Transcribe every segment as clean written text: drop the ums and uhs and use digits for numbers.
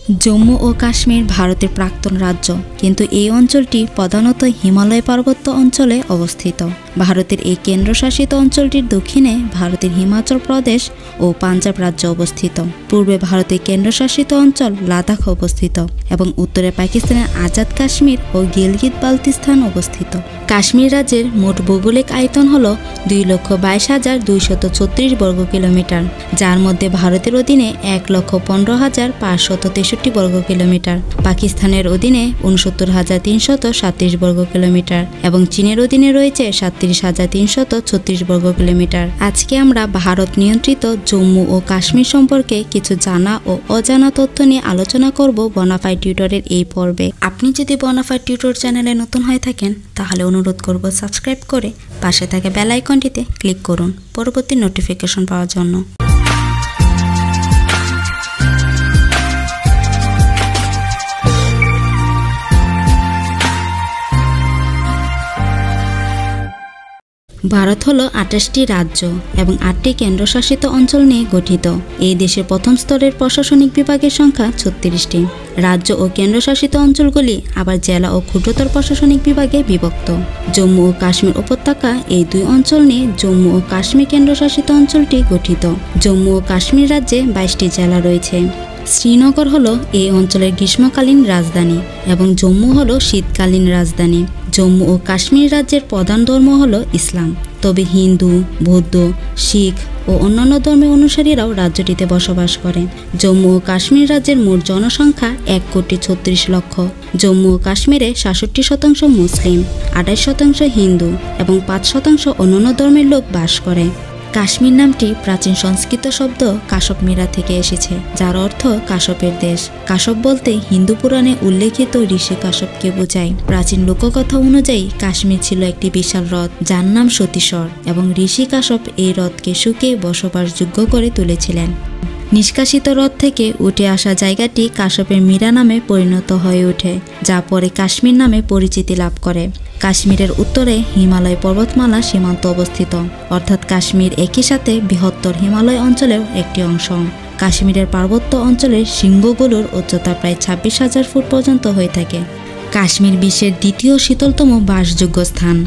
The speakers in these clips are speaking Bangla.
জম্মু ও কাশ্মীর ভারতের প্রাক্তন রাজ্য, কিন্তু এই অঞ্চলটি প্রধানত হিমালয় পার্বত্য অঞ্চলে অবস্থিত। ভারতের এই কেন্দ্রশাসিত অঞ্চলটির দক্ষিণে ভারতের হিমাচল প্রদেশ ও পাঞ্জাব রাজ্য অবস্থিত, পূর্বে ভারতের কেন্দ্রশাসিত অঞ্চল লাদাখ অবস্থিত এবং উত্তরে পাকিস্তানের আজাদ কাশ্মীর ও গিলগিত বালতিস্তান অবস্থিত। কাশ্মীর রাজ্যের মোট ভৌগোলিক আয়তন হল 2,22,236 বর্গ কিলোমিটার, যার মধ্যে ভারতের অধীনে 1,15,563 বর্গ কিলোমিটার, পাকিস্তানের অধীনে 69,337 বর্গ কিলোমিটার এবং চীনের অধীনে রয়েছে 37,336 বর্গ কিলোমিটার। আজকে আমরা ভারত নিয়ন্ত্রিত জম্মু ও কাশ্মীর সম্পর্কে কিছু জানা ও অজানা তথ্য নিয়ে আলোচনা করব বনাফাইড টিউটরের এই পর্বে। আপনি যদি বনাফাইড টিউটর চ্যানেলে নতুন হয়ে থাকেন তাহলে অনুরোধ করব সাবস্ক্রাইব করে পাশে থাকা বেল আইকনটিতে ক্লিক করুন পরবর্তী নোটিফিকেশন পাওয়ার জন্য। ভারত হলো 28টি রাজ্য এবং 8টি কেন্দ্রশাসিত অঞ্চল নিয়ে গঠিত। এই দেশের প্রথম স্তরের প্রশাসনিক বিভাগের সংখ্যা 36টি। রাজ্য ও কেন্দ্রশাসিত অঞ্চলগুলি আবার জেলা ও ক্ষুদ্রতর প্রশাসনিক বিভাগে বিভক্ত। জম্মু ও কাশ্মীর উপত্যকা এই দুই অঞ্চল নিয়ে জম্মু ও কাশ্মীর কেন্দ্রশাসিত অঞ্চলটি গঠিত। জম্মু ও কাশ্মীর রাজ্যে 22টি জেলা রয়েছে। শ্রীনগর হলো এই অঞ্চলের গ্রীষ্মকালীন রাজধানী এবং জম্মু হলো শীতকালীন রাজধানী। জম্মু ও কাশ্মীর রাজ্যের প্রধান ধর্ম হলো ইসলাম, তবে হিন্দু, বৌদ্ধ, শিখ ও অন্যান্য ধর্মের অনুসারীরাও রাজ্যটিতে বসবাস করেন। জম্মু ও কাশ্মীর রাজ্যের মোট জনসংখ্যা 1,36,00,000। জম্মু ও কাশ্মীরে 66% মুসলিম, 28% হিন্দু এবং 5% অন্যান্য ধর্মের লোক বাস করে। কাশ্মীর নামটি প্রাচীন সংস্কৃত শব্দ কাশ্যপমিরা থেকে এসেছে, যার অর্থ কাশ্যপের দেশ। কাশ্যপ বলতে হিন্দু পুরাণে উল্লেখিত ঋষি কাশ্যপকে বোঝায়। প্রাচীন লোককথা অনুযায়ী কাশ্মীর ছিল একটি বিশাল হ্রদ যার নাম সতীশ্বর এবং ঋষি কাশ্যপ এই হ্রদকে শুকিয়ে বসবাসযোগ্য করে তুলেছিলেন। নিষ্কাশিত হ্রদ থেকে উঠে আসা জায়গাটি কাশ্যপের মীরা নামে পরিণত হয়ে ওঠে, যা পরে কাশ্মীর নামে পরিচিতি লাভ করে। কাশ্মীরের উত্তরে হিমালয় পর্বতমালা সীমান্ত অবস্থিত, অর্থাৎ কাশ্মীর একই সাথে বৃহত্তর হিমালয় অঞ্চলের একটি অংশ। কাশ্মীরের পার্বত্য অঞ্চলের শৃঙ্গগুলোর উচ্চতা প্রায় 26,000 ফুট পর্যন্ত হয়ে থাকে। কাশ্মীর বিশ্বের দ্বিতীয় শীতলতম বাসযোগ্য স্থান।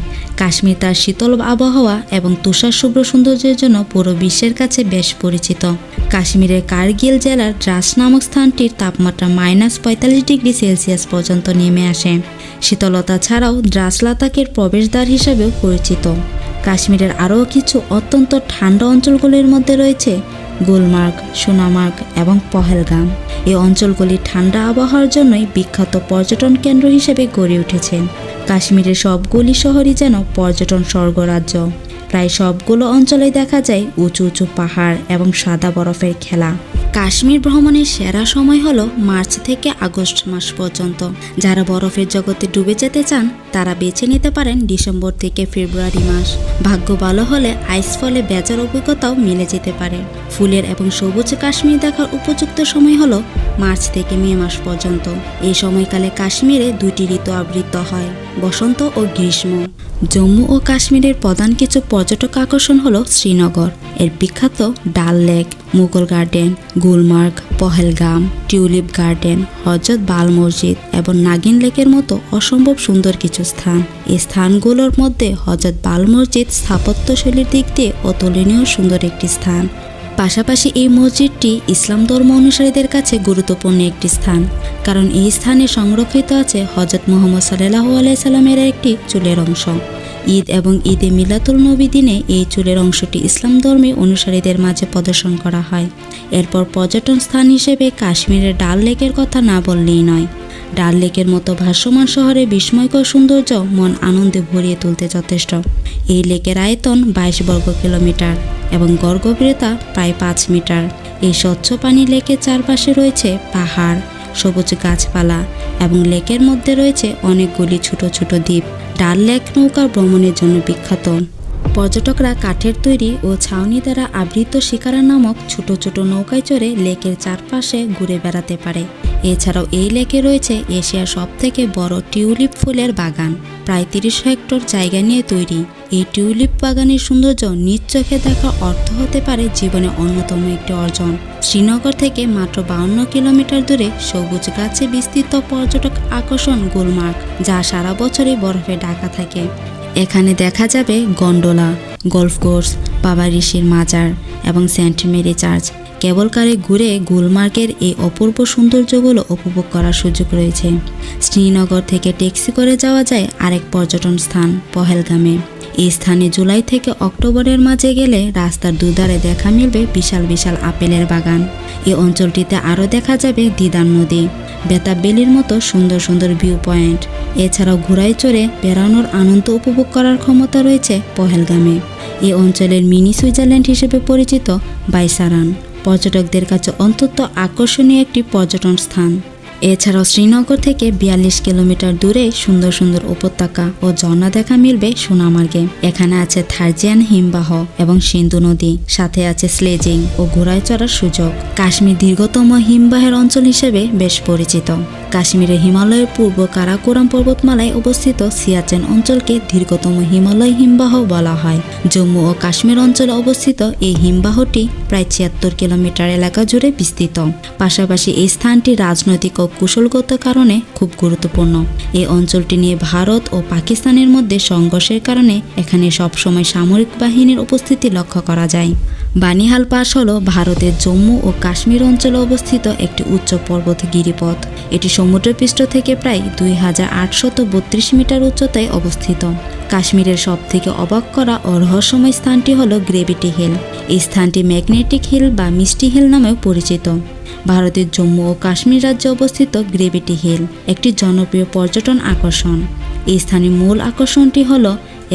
কাশ্মীর তার শীতল আবহাওয়া এবং তুষার শুভ্র সৌন্দর্যের জন্য পুরো বিশ্বের কাছে বেশ পরিচিত। কাশ্মীরের কার্গিল জেলার দ্রাস নামক স্থানটির তাপমাত্রা -45 ডিগ্রি সেলসিয়াস পর্যন্ত নেমে আসে। শীতলতা ছাড়াও দ্রাস লাদাখের প্রবেশদ্বার হিসাবেও পরিচিত। কাশ্মীরের আরও কিছু অত্যন্ত ঠান্ডা অঞ্চলগুলির মধ্যে রয়েছে গুলমার্গ, সোনামার্গ এবং পহেলগাম। এই অঞ্চলগুলি ঠান্ডা আবহাওয়ার জন্যই বিখ্যাত পর্যটন কেন্দ্র হিসেবে গড়ে উঠেছে। কাশ্মীরের সবগুলি শহরই যেন পর্যটন স্বর্গরাজ্য। প্রায় সবগুলো অঞ্চলেই দেখা যায় উঁচু উঁচু পাহাড় এবং সাদা বরফের খেলা। কাশ্মীর ভ্রমণের সেরা সময় হলো মার্চ থেকে আগস্ট মাস পর্যন্ত। যারা বরফের জগতে ডুবে যেতে চান তারা বেছে নিতে পারেন ডিসেম্বর থেকে ফেব্রুয়ারি মাস। ভাগ্য ভালো হলে আইসফলে বেজার অভিজ্ঞতাও মিলে যেতে পারে। ফুলের এবং সবুজ কাশ্মীর দেখার উপযুক্ত সময় হলো মার্চ থেকে মে মাস পর্যন্ত। এই সময়কালে কাশ্মীরে 2টি ঋতু আবৃত হয়, বসন্ত ও গ্রীষ্ম। জম্মু ও কাশ্মীরের প্রধান কিছু পর্যটক আকর্ষণ হলো শ্রীনগর, এর বিখ্যাত ডাল lake, Mughal garden, Gulmarg, Pahalgam, tulip garden, হজরত বাল মসজিদ এবং নাগিন লেকের মতো অসম্ভব সুন্দর কিছু স্থান। এই স্থানগুলোর মধ্যে হজরত বাল মসজিদ স্থাপত্যশৈলীর দিক দিয়ে অতুলনীয় সুন্দর একটি স্থান। পাশাপাশি এই মসজিদটি ইসলাম ধর্ম অনুসারীদের কাছে গুরুত্বপূর্ণ একটি স্থান, কারণ এই স্থানে সংরক্ষিত আছে হজরত মুহাম্মদ সাল্লাল্লাহু আলাইহি সাল্লামের একটি চুলের অংশ। ঈদ এবং ঈদে মিলাতুল নবী দিনে এই চুলের অংশটি ইসলাম ধর্মী অনুসারীদের মাঝে প্রদর্শন করা হয়। এরপর পর্যটন স্থান হিসেবে কাশ্মীরের ডাল লেকের কথা না বললেই নয়। ডাল লেকের মতো ভাসমান শহরে বিস্ময়কর সৌন্দর্য মন আনন্দে ভরিয়ে তুলতে যথেষ্ট। এই লেকের আয়তন 22 বর্গ কিলোমিটার এবং গড় গভীরতা প্রায় 5 মিটার। এই স্বচ্ছ পানি লেকের চারপাশে রয়েছে পাহাড়, সবুজ গাছপালা এবং লেকের মধ্যে রয়েছে অনেকগুলি ছোট ছোট দ্বীপ। ডাল লেক নৌকা ভ্রমণের জন্য বিখ্যাত। পর্যটকরা কাঠের তৈরি ও ছাউনি দ্বারা আবৃত শিকারা নামক ছোট ছোট নৌকায় চড়ে লেকের চারপাশে ঘুরে বেড়াতে পারে। এছাড়াও এই লেকে রয়েছে এশিয়ার সবথেকে বড় টিউলিপ ফুলের বাগান, প্রায় 30 হেক্টর জায়গা নিয়ে তৈরি। এই টিউলিপ বাগানের সৌন্দর্য নিজ চোখে দেখার অর্থ হতে পারে জীবনে অন্যতম একটি অর্জন। শ্রীনগর থেকে মাত্র 52 কিলোমিটার দূরে সবুজ গাছে বিস্তৃত পর্যটক আকর্ষণ গুলমার্গ, যা সারা বছরই বরফে ঢাকা থাকে। এখানে দেখা যাবে গন্ডোলা, গল্ফ কোর্স, বাবা ঋষির মাজার এবং সেন্ট মেরি চার্চ। কেবল কারে ঘুরে গুলমার্গের এই অপূর্ব সৌন্দর্যগুলো উপভোগ করার সুযোগ রয়েছে। শ্রীনগর থেকে ট্যাক্সি করে যাওয়া যায় আরেক পর্যটন স্থান পহেলগামে। এই স্থানে জুলাই থেকে অক্টোবরের মাঝে গেলে রাস্তার দুধারে দেখা মিলবে বিশাল বিশাল আপেলের বাগান। এই অঞ্চলটিতে আরও দেখা যাবে দিদার নদী, বেতাব বেলির মতো সুন্দর সুন্দর ভিউ পয়েন্ট। এছাড়াও ঘোড়ায় চড়ে বেড়ানোর আনন্দ উপভোগ করার ক্ষমতা রয়েছে পহেলগামে। এই অঞ্চলের মিনি সুইজারল্যান্ড হিসেবে পরিচিত বাইসারান পর্যটকদের কাছে অত্যন্ত আকর্ষণীয় একটি পর্যটন স্থান। এছাড়াও শ্রীনগর থেকে 42 কিলোমিটার দূরে সুন্দর সুন্দর উপত্যকা ও ঝর্ণা দেখা মিলবে সোনামার্গে। এখানে আছে থার্জিয়ান হিমবাহ এবং সিন্ধু নদী, সাথে আছে স্লেজিং ও ঘোড়ায় চড়ার সুযোগ। কাশ্মীর দীর্ঘতম হিমবাহের অঞ্চল হিসেবে বেশ পরিচিত। কাশ্মীরের হিমালয়ের পূর্ব কারাকোরাম পর্বতমালায় অবস্থিত সিয়াচেন অঞ্চলকে দীর্ঘতম হিমালয় হিমবাহ বলা হয়। জম্মু ও কাশ্মীর অঞ্চলে অবস্থিত এই হিমবাহটি প্রায় 76 কিলোমিটার এলাকা জুড়ে বিস্তৃত। পাশাপাশি এই স্থানটি রাজনৈতিক ও কৌশলগত কারণে খুব গুরুত্বপূর্ণ। এই অঞ্চলটি নিয়ে ভারত ও পাকিস্তানের মধ্যে সংঘর্ষের কারণে এখানে সবসময় সামরিক বাহিনীর উপস্থিতি লক্ষ্য করা যায়। বানিহাল পাস হল ভারতের জম্মু ও কাশ্মীর অঞ্চলে অবস্থিত একটি উচ্চ পর্বত গিরিপথ। এটি সমুদ্রপৃষ্ঠ থেকে প্রায় 2832 মিটার উচ্চতায় অবস্থিত। কাশ্মীরের সবথেকে অবাক করা ও রহস্যময় স্থানটি হল গ্রেভিটি হিল। এই স্থানটি ম্যাগনেটিক হিল বা মিষ্টি হিল নামেও পরিচিত। ভারতের জম্মু ও কাশ্মীর রাজ্যে অবস্থিত গ্রেভিটি হিল একটি জনপ্রিয় পর্যটন আকর্ষণ। এই স্থানের মূল আকর্ষণটি হল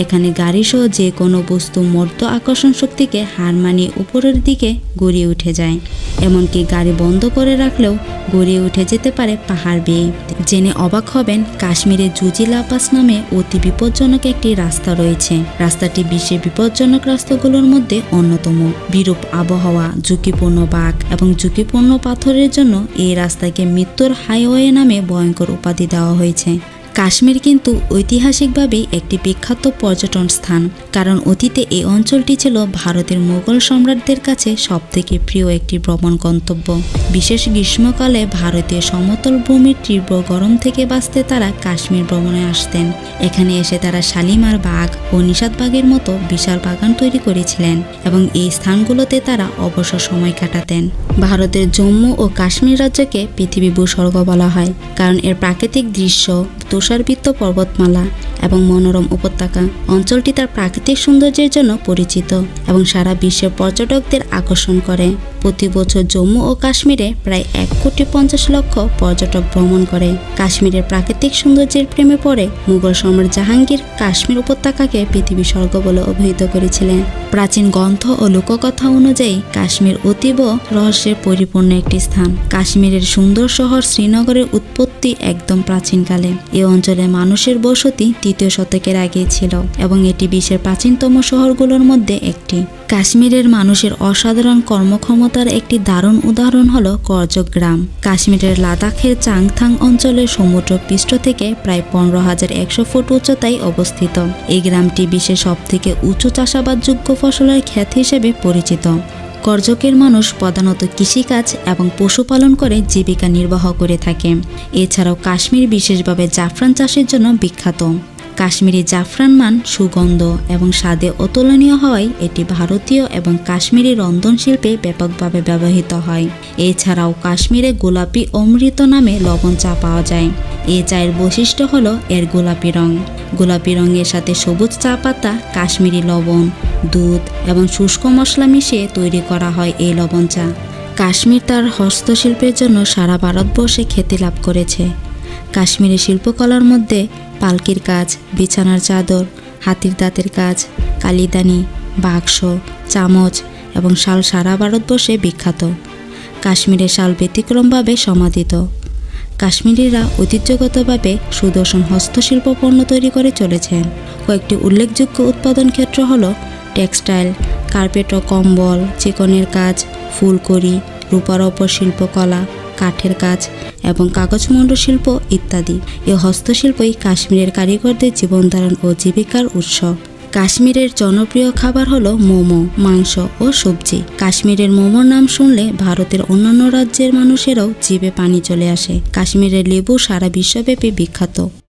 এখানে গাড়িসহ যে কোনো বস্তু মধ্য আকর্ষণ শক্তিকে হার মানিয়ে উপরের দিকে গড়িয়ে উঠে যায়। এমনকি গাড়ি বন্ধ করে রাখলেও গড়িয়ে উঠে যেতে পারে পাহাড় বেয়ে। জেনে অবাক হবেন, কাশ্মীরে জুজিলা পাস নামে অতি বিপজ্জনক একটি রাস্তা রয়েছে। রাস্তাটি বিশ্বের বিপজ্জনক রাস্তাগুলোর মধ্যে অন্যতম। বিরূপ আবহাওয়া, ঝুঁকিপূর্ণ বাঁক এবং ঝুঁকিপূর্ণ পাথরের জন্য এই রাস্তাকে মৃত্যুর হাইওয়ে নামে ভয়ঙ্কর উপাধি দেওয়া হয়েছে। কাশ্মীর কিন্তু ঐতিহাসিকভাবে একটি বিখ্যাত পর্যটন স্থান, কারণ অতীতে এই অঞ্চলটি ছিল ভারতের মুঘল সম্রাটদের কাছে সবথেকে প্রিয় একটি ভ্রমণ গন্তব্য। বিশেষ গ্রীষ্মকালে ভারতীয় সমতল ভূমির তীব্র গরম থেকে বাঁচতে তারা কাশ্মীর ভ্রমণে আসতেন। এখানে এসে তারা শালিমার বাগ ও নিষাদবাগের মতো বিশাল বাগান তৈরি করেছিলেন এবং এই স্থানগুলোতে তারা অবসর সময় কাটাতেন। ভারতের জম্মু ও কাশ্মীর রাজ্যকে পৃথিবী ভূস্বর্গ বলা হয়, কারণ এর প্রাকৃতিক দৃশ্য, তুষারবৃত্ত পর্বতমালা এবং মনোরম উপত্যকা। অঞ্চলটি তার প্রাকৃতিক সৌন্দর্যের জন্য পরিচিত এবং সারা বিশ্বের পর্যটকদের আকর্ষণ করে। প্রতি বছর জম্মু ও কাশ্মীরে প্রায় 1,50,00,000 পর্যটক ভ্রমণ করে। কাশ্মীরের প্রাকৃতিক সৌন্দর্যের প্রেমে পড়ে মুঘল সম্রাট জাহাঙ্গীর কাশ্মীর উপত্যকাকে পৃথিবী স্বর্গ বলে অভিহিত করেছিলেন। প্রাচীন গ্রন্থ ও লোককথা অনুযায়ী কাশ্মীর অতীব রহস্যের পরিপূর্ণ একটি স্থান। কাশ্মীরের সুন্দর শহর শ্রীনগরের উৎপত্তি একদম প্রাচীনকালে। এই অঞ্চলে মানুষের বসতি 3য় শতকের আগে ছিল এবং এটি বিশ্বের প্রাচীনতম শহরগুলোর মধ্যে একটি। কাশ্মীরের মানুষের অসাধারণ কর্মক্ষমতার একটি দারুণ উদাহরণ হল করজক গ্রাম। কাশ্মীরের লাদাখের চাংথাং অঞ্চলের সমুদ্র পৃষ্ঠ থেকে প্রায় 15,100 ফুট উচ্চতায় অবস্থিত। এই গ্রামটি বিশ্বের সবথেকে উঁচু চাষাবাদযোগ্য ফসলের ক্ষেত হিসেবে পরিচিত। করজকের মানুষ প্রধানত কৃষিকাজ এবং পশুপালন করে জীবিকা নির্বাহ করে থাকে। এছাড়াও কাশ্মীর বিশেষভাবে জাফরান চাষের জন্য বিখ্যাত। কাশ্মীরি জাফরান মান, সুগন্ধ এবং স্বাদে অতুলনীয় হওয়ায় এটি ভারতীয় এবং কাশ্মীরি রন্ধনশিল্পে ব্যাপকভাবে ব্যবহৃত হয়। এছাড়াও কাশ্মীরে গোলাপি অমৃত নামে লবণ চা পাওয়া যায়। এই চায়ের বৈশিষ্ট্য হলো এর গোলাপি রং। গোলাপি রঙের সাথে সবুজ চা পাতা, কাশ্মীরি লবণ, দুধ এবং শুষ্ক মশলা মিশিয়ে তৈরি করা হয় এই লবণ চা। কাশ্মীর তার হস্তশিল্পের জন্য সারা ভারতবর্ষে খ্যাতি লাভ করেছে। কাশ্মীরি শিল্পকলার মধ্যে পালকির কাজ, বিছানার চাদর, হাতির দাঁতের কাজ, কালিদানি, বাক্স, চামচ এবং শাল সারা ভারতবর্ষে বিখ্যাত। কাশ্মীরের শাল ব্যতিক্রমভাবে সমাদিত। কাশ্মীরিরা ঐতিহ্যগতভাবে সুদর্শন হস্তশিল্প পণ্য তৈরি করে চলেছেন। কয়েকটি উল্লেখযোগ্য উৎপাদন ক্ষেত্র হল টেক্সটাইল, কার্পেট ও কম্বল, চিকনের কাজ, ফুলকড়ি, রূপার ওপর শিল্পকলা, কাঠের কাজ এবং কাগজ মণ্ডশিল্প ইত্যাদি। এ হস্তশিল্পই কাশ্মীরের কারিগরদের জীবনধারণ ও জীবিকার উৎস। কাশ্মীরের জনপ্রিয় খাবার হলো মোমো, মাংস ও সবজি। কাশ্মীরের মোমোর নাম শুনলে ভারতের অন্যান্য রাজ্যের মানুষেরাও জিভে পানি চলে আসে। কাশ্মীরের লেবু সারা বিশ্বব্যাপী বিখ্যাত।